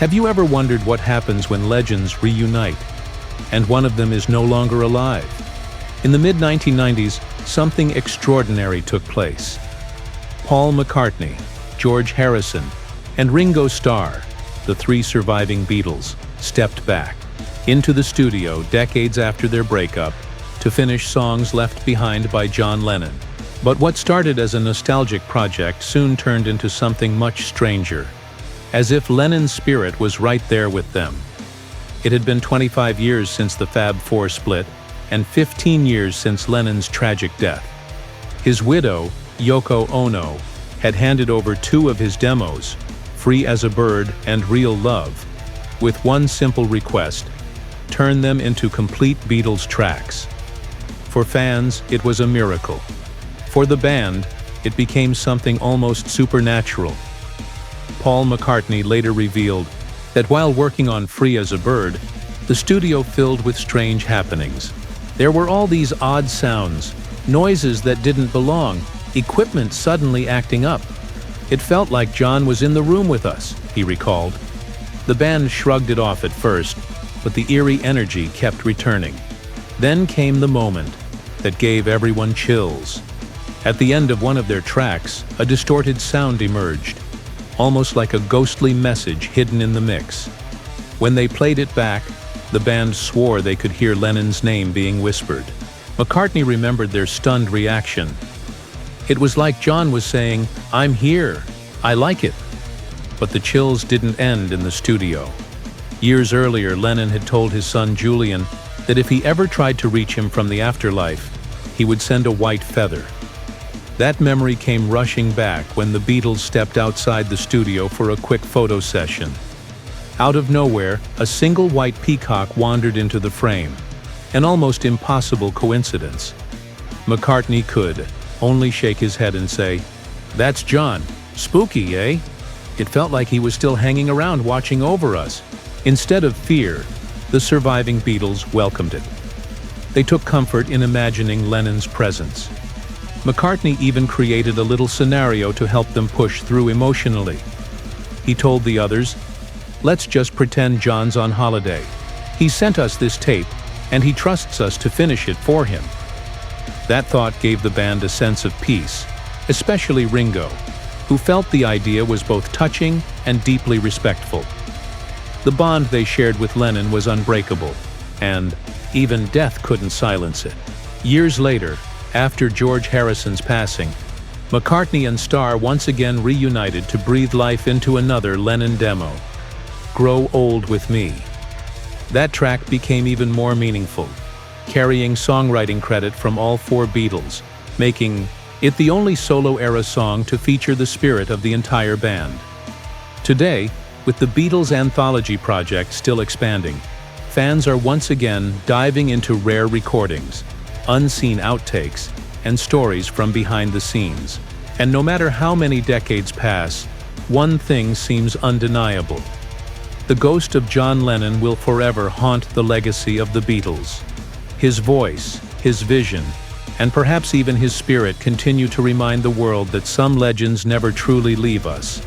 Have you ever wondered what happens when legends reunite, and one of them is no longer alive? In the mid-1990s, something extraordinary took place. Paul McCartney, George Harrison, and Ringo Starr, the three surviving Beatles, stepped back into the studio decades after their breakup to finish songs left behind by John Lennon. But what started as a nostalgic project soon turned into something much stranger, as if Lennon's spirit was right there with them. It had been 25 years since the Fab Four split, and 15 years since Lennon's tragic death. His widow, Yoko Ono, had handed over two of his demos, Free as a Bird and Real Love, with one simple request: turn them into complete Beatles tracks. For fans, it was a miracle. For the band, it became something almost supernatural. Paul McCartney later revealed that while working on Free as a Bird, the studio filled with strange happenings. There were all these odd sounds, noises that didn't belong, equipment suddenly acting up. It felt like John was in the room with us, he recalled. The band shrugged it off at first, but the eerie energy kept returning. Then came the moment that gave everyone chills. At the end of one of their tracks, a distorted sound emerged, almost like a ghostly message hidden in the mix. When they played it back, the band swore they could hear Lennon's name being whispered. McCartney remembered their stunned reaction. It was like John was saying, "I'm here, I like it." But the chills didn't end in the studio. Years earlier, Lennon had told his son Julian that if he ever tried to reach him from the afterlife, he would send a white feather. That memory came rushing back when the Beatles stepped outside the studio for a quick photo session. Out of nowhere, a single white peacock wandered into the frame, an almost impossible coincidence. McCartney could only shake his head and say, "That's John. Spooky, eh?" It felt like he was still hanging around watching over us. Instead of fear, the surviving Beatles welcomed it. They took comfort in imagining Lennon's presence. McCartney even created a little scenario to help them push through emotionally. He told the others, "Let's just pretend John's on holiday. He sent us this tape, and he trusts us to finish it for him." That thought gave the band a sense of peace, especially Ringo, who felt the idea was both touching and deeply respectful. The bond they shared with Lennon was unbreakable, and even death couldn't silence it. Years later, after George Harrison's passing, McCartney and Starr once again reunited to breathe life into another Lennon demo, Grow Old With Me. That track became even more meaningful, carrying songwriting credit from all four Beatles, making it the only solo-era song to feature the spirit of the entire band. Today, with the Beatles Anthology project still expanding, fans are once again diving into rare recordings, unseen outtakes, and stories from behind the scenes. And no matter how many decades pass, one thing seems undeniable. The ghost of John Lennon will forever haunt the legacy of the Beatles. His voice, his vision, and perhaps even his spirit continue to remind the world that some legends never truly leave us.